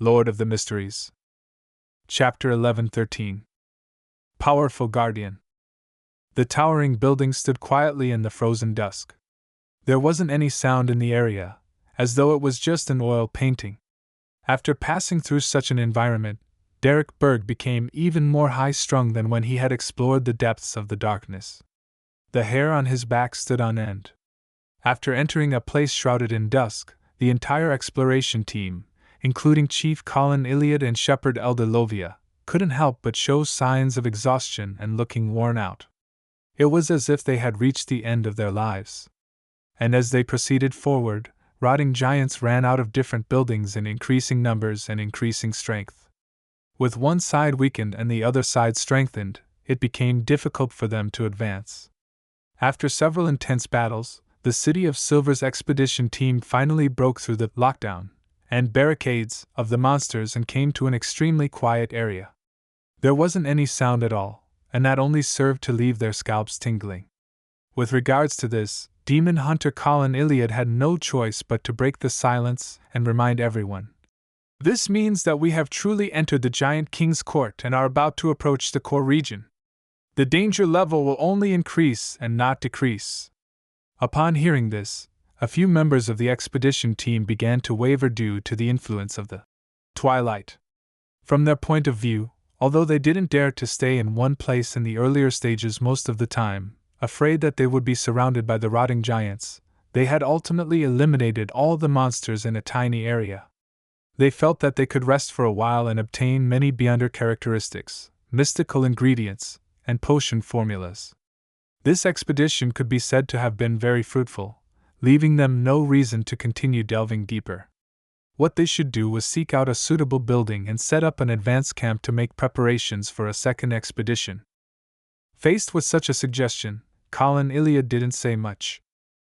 Lord of the Mysteries. Chapter 11-13. Powerful Guardian. The towering building stood quietly in the frozen dusk. There wasn't any sound in the area, as though it was just an oil painting. After passing through such an environment, Derek Berg became even more high-strung than when he had explored the depths of the darkness. The hair on his back stood on end. After entering a place shrouded in dusk, the entire exploration team, including Chief Colin Iliad and Shepherd Elder Lovia, couldn't help but show signs of exhaustion and looking worn out. It was as if they had reached the end of their lives. And as they proceeded forward, rotting giants ran out of different buildings in increasing numbers and increasing strength. With one side weakened and the other side strengthened, it became difficult for them to advance. After several intense battles, the City of Silver's expedition team finally broke through the lockdown and barricades of the monsters and came to an extremely quiet area. There wasn't any sound at all, and that only served to leave their scalps tingling. With regards to this, Demon Hunter Colin Iliad had no choice but to break the silence and remind everyone. This means that we have truly entered the Giant King's court and are about to approach the core region. The danger level will only increase and not decrease. Upon hearing this, a few members of the expedition team began to waver due to the influence of the twilight. From their point of view, although they didn't dare to stay in one place in the earlier stages most of the time, afraid that they would be surrounded by the rotting giants, they had ultimately eliminated all the monsters in a tiny area. They felt that they could rest for a while and obtain many Beyonder characteristics, mystical ingredients, and potion formulas. This expedition could be said to have been very fruitful, leaving them no reason to continue delving deeper. What they should do was seek out a suitable building and set up an advance camp to make preparations for a second expedition. Faced with such a suggestion, Colin Iliad didn't say much.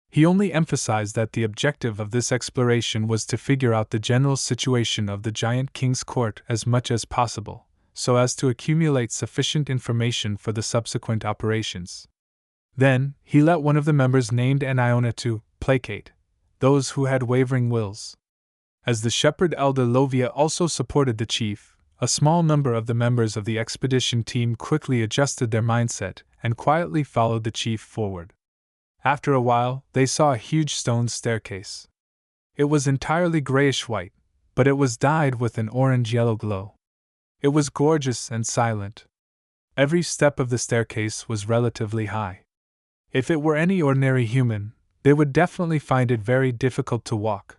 He only emphasized that the objective of this exploration was to figure out the general situation of the Giant King's court as much as possible, so as to accumulate sufficient information for the subsequent operations. Then, he let one of the members named Aniona to placate those who had wavering wills. As the Shepherd Elder Lovia also supported the chief, a small number of the members of the expedition team quickly adjusted their mindset and quietly followed the chief forward. After a while, they saw a huge stone staircase. It was entirely grayish-white, but it was dyed with an orange-yellow glow. It was gorgeous and silent. Every step of the staircase was relatively high. If it were any ordinary human, they would definitely find it very difficult to walk.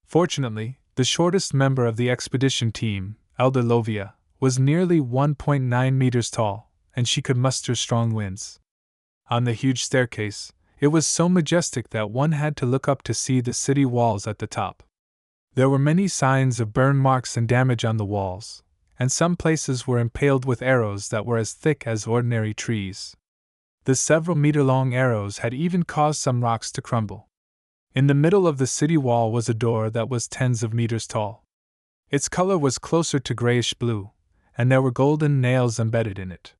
Fortunately, the shortest member of the expedition team, Elder Lovia, was nearly 1.9 meters tall, and she could muster strong winds. On the huge staircase, it was so majestic that one had to look up to see the city walls at the top. There were many signs of burn marks and damage on the walls, and some places were impaled with arrows that were as thick as ordinary trees. The several-meter-long arrows had even caused some rocks to crumble. In the middle of the city wall was a door that was tens of meters tall. Its color was closer to grayish-blue, and there were golden nails embedded in it.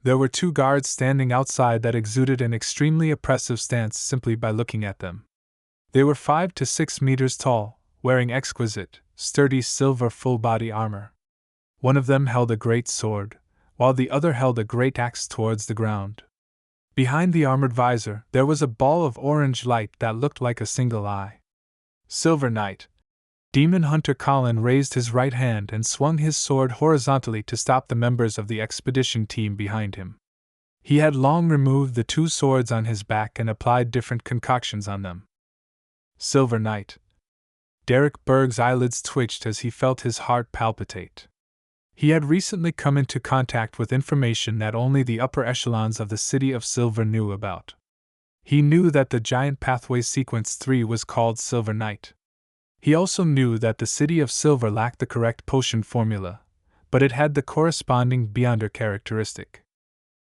There were 2 guards standing outside that exuded an extremely oppressive stance simply by looking at them. They were 5 to 6 meters tall, wearing exquisite, sturdy silver full-body armor. One of them held a great sword, while the other held a great axe towards the ground. Behind the armored visor, there was a ball of orange light that looked like a single eye. Silver Knight. Demon Hunter Colin raised his right hand and swung his sword horizontally to stop the members of the expedition team behind him. He had long removed the 2 swords on his back and applied different concoctions on them. Silver Knight. Derek Berg's eyelids twitched as he felt his heart palpitate. He had recently come into contact with information that only the upper echelons of the City of Silver knew about. He knew that the Giant Pathway Sequence 3 was called Silver Knight. He also knew that the City of Silver lacked the correct potion formula, but it had the corresponding Beyonder characteristic.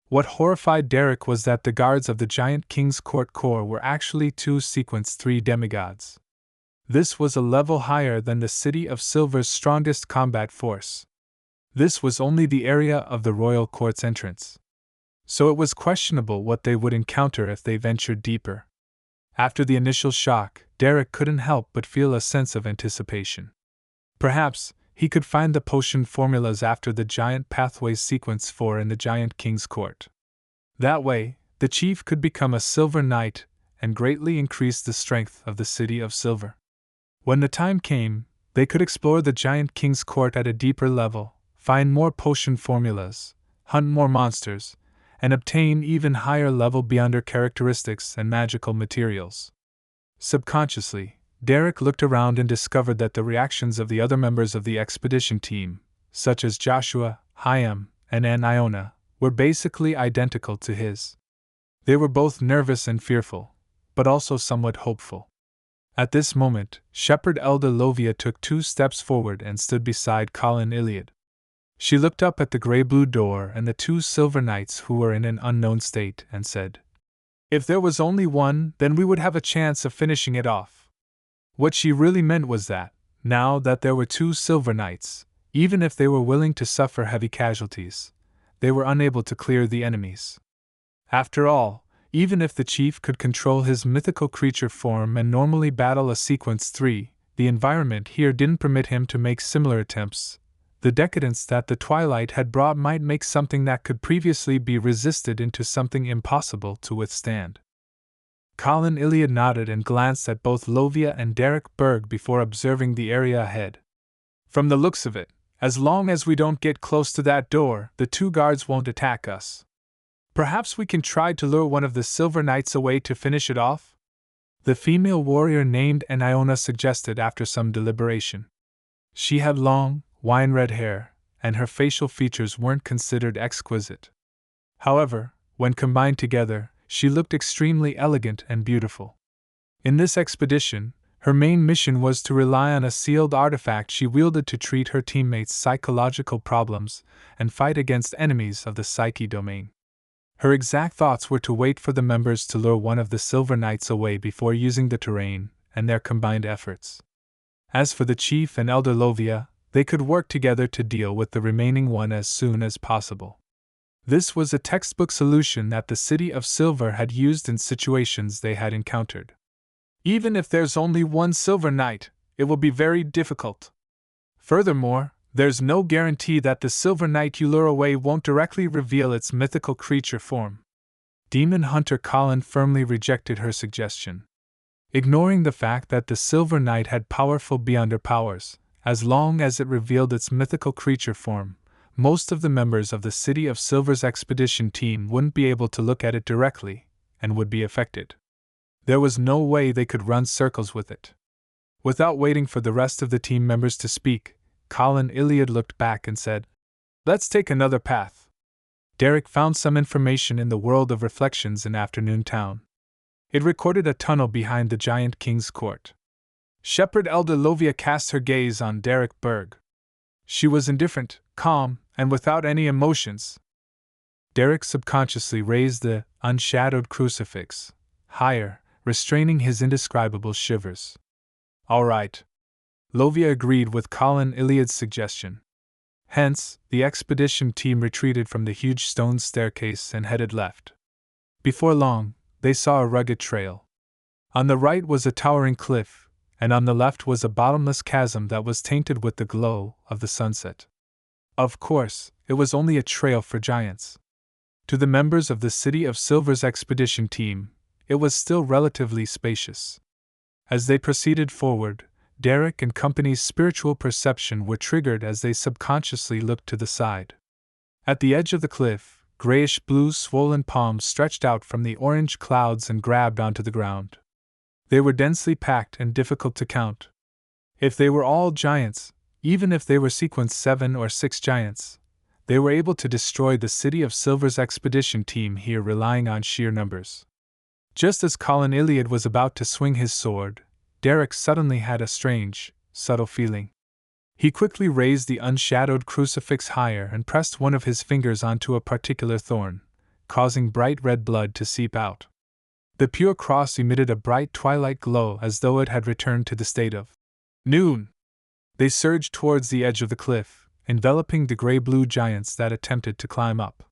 What horrified Derek was that the guards of the Giant King's Court Core were actually 2 Sequence 3 demigods. This was a level higher than the City of Silver's strongest combat force. This was only the area of the royal court's entrance. So it was questionable what they would encounter if they ventured deeper. After the initial shock, Derek couldn't help but feel a sense of anticipation. Perhaps he could find the potion formulas after the Giant Pathways Sequence 4 in the Giant King's Court. That way, the chief could become a Silver Knight and greatly increase the strength of the City of Silver. When the time came, they could explore the Giant King's Court at a deeper level, find more potion formulas, hunt more monsters, and obtain even higher level Beyonder characteristics and magical materials. Subconsciously, Derek looked around and discovered that the reactions of the other members of the expedition team, such as Joshua, Hyam, and Aunt Iona, were basically identical to his. They were both nervous and fearful, but also somewhat hopeful. At this moment, Shepherd Elder Lovia took 2 steps forward and stood beside Colin Iliad. She looked up at the gray-blue door and the 2 Silver Knights who were in an unknown state and said, "If there was only one, then we would have a chance of finishing it off." What she really meant was that, now that there were 2 Silver Knights, even if they were willing to suffer heavy casualties, they were unable to clear the enemies. After all, even if the chief could control his mythical creature form and normally battle a Sequence 3, the environment here didn't permit him to make similar attempts. The decadence that the twilight had brought might make something that could previously be resisted into something impossible to withstand. Colin Iliad nodded and glanced at both Lovia and Derek Berg before observing the area ahead. "From the looks of it, as long as we don't get close to that door, the 2 guards won't attack us. Perhaps we can try to lure one of the Silver Knights away to finish it off?" the female warrior named Aunt Iona suggested after some deliberation. She had long, wine-red hair, and her facial features weren't considered exquisite. However, when combined together, she looked extremely elegant and beautiful. In this expedition, her main mission was to rely on a sealed artifact she wielded to treat her teammates' psychological problems and fight against enemies of the Psyche domain. Her exact thoughts were to wait for the members to lure one of the Silver Knights away before using the terrain and their combined efforts. As for the chief and Elder Lovia, they could work together to deal with the remaining one as soon as possible. This was a textbook solution that the City of Silver had used in situations they had encountered. "Even if there's only one Silver Knight, it will be very difficult. Furthermore, there's no guarantee that the Silver Knight you lure away won't directly reveal its mythical creature form." Demon Hunter Colin firmly rejected her suggestion. Ignoring the fact that the Silver Knight had powerful Beyonder powers, as long as it revealed its mythical creature form, most of the members of the City of Silver's expedition team wouldn't be able to look at it directly, and would be affected. There was no way they could run circles with it. Without waiting for the rest of the team members to speak, Colin Iliad looked back and said, "Let's take another path." Derek found some information in the World of Reflections in Afternoon Town. It recorded a tunnel behind the Giant King's Court. Shepherd Elder Lovia cast her gaze on Derek Berg. She was indifferent, calm, and without any emotions. Derek subconsciously raised the unshadowed crucifix higher, restraining his indescribable shivers. "All right." Lovia agreed with Colin Iliad's suggestion. Hence, the expedition team retreated from the huge stone staircase and headed left. Before long, they saw a rugged trail. On the right was a towering cliff, and on the left was a bottomless chasm that was tainted with the glow of the sunset. Of course, it was only a trail for giants. To the members of the City of Silver's expedition team, it was still relatively spacious. As they proceeded forward, Derek and company's spiritual perception were triggered as they subconsciously looked to the side. At the edge of the cliff, grayish-blue swollen palms stretched out from the orange clouds and grabbed onto the ground. They were densely packed and difficult to count. If they were all giants, even if they were Sequence 7 or 6 giants, they were able to destroy the City of Silver's expedition team here relying on sheer numbers. Just as Colin Iliad was about to swing his sword, Derek suddenly had a strange, subtle feeling. He quickly raised the unshadowed crucifix higher and pressed one of his fingers onto a particular thorn, causing bright red blood to seep out. The pure cross emitted a bright twilight glow as though it had returned to the state of noon. They surged towards the edge of the cliff, enveloping the gray-blue giants that attempted to climb up.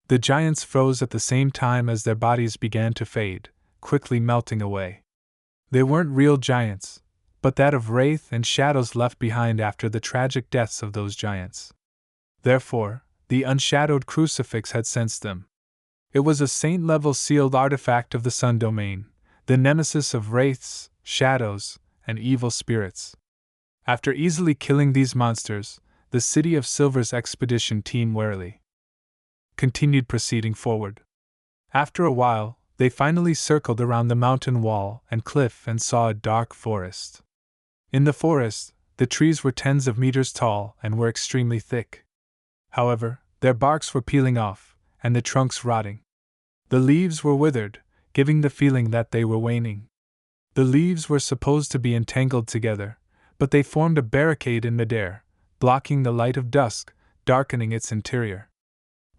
The giants froze at the same time as their bodies began to fade, quickly melting away. They weren't real giants, but that of wraith and shadows left behind after the tragic deaths of those giants. Therefore, the unshadowed crucifix had sensed them. It was a saint-level sealed artifact of the Sun Domain, the nemesis of wraiths, shadows, and evil spirits. After easily killing these monsters, the City of Silver's expedition team warily continued proceeding forward. After a while, they finally circled around the mountain wall and cliff and saw a dark forest. In the forest, the trees were tens of meters tall and were extremely thick. However, their barks were peeling off, and the trunks rotting. The leaves were withered, giving the feeling that they were waning. The leaves were supposed to be entangled together, but they formed a barricade in midair, blocking the light of dusk, darkening its interior.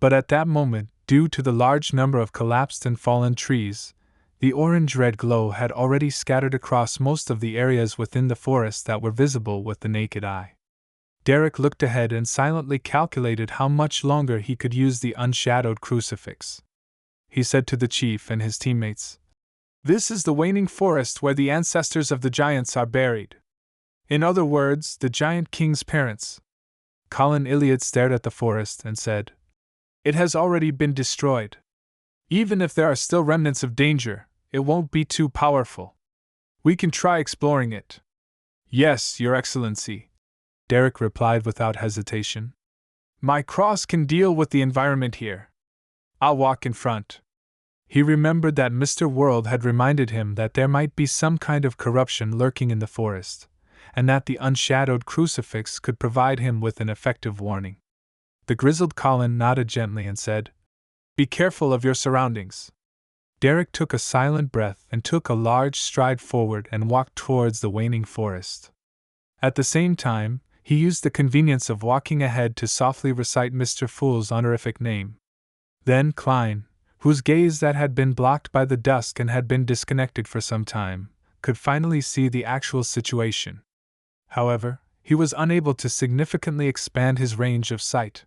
But at that moment, due to the large number of collapsed and fallen trees, the orange-red glow had already scattered across most of the areas within the forest that were visible with the naked eye. Derek looked ahead and silently calculated how much longer he could use the unshadowed crucifix. He said to the chief and his teammates, "This is the waning forest where the ancestors of the giants are buried. In other words, the giant king's parents." Colin Iliad stared at the forest and said, "It has already been destroyed. Even if there are still remnants of danger, it won't be too powerful. We can try exploring it." "Yes, Your Excellency," Derek replied without hesitation. "My cross can deal with the environment here. I'll walk in front." He remembered that Mr. World had reminded him that there might be some kind of corruption lurking in the forest, and that the unshadowed crucifix could provide him with an effective warning. The grizzled Colin nodded gently and said, "Be careful of your surroundings." Derek took a silent breath and took a large stride forward and walked towards the waning forest. At the same time, he used the convenience of walking ahead to softly recite Mr. Fool's honorific name. Then Klein, whose gaze that had been blocked by the dusk and had been disconnected for some time, could finally see the actual situation. However, he was unable to significantly expand his range of sight.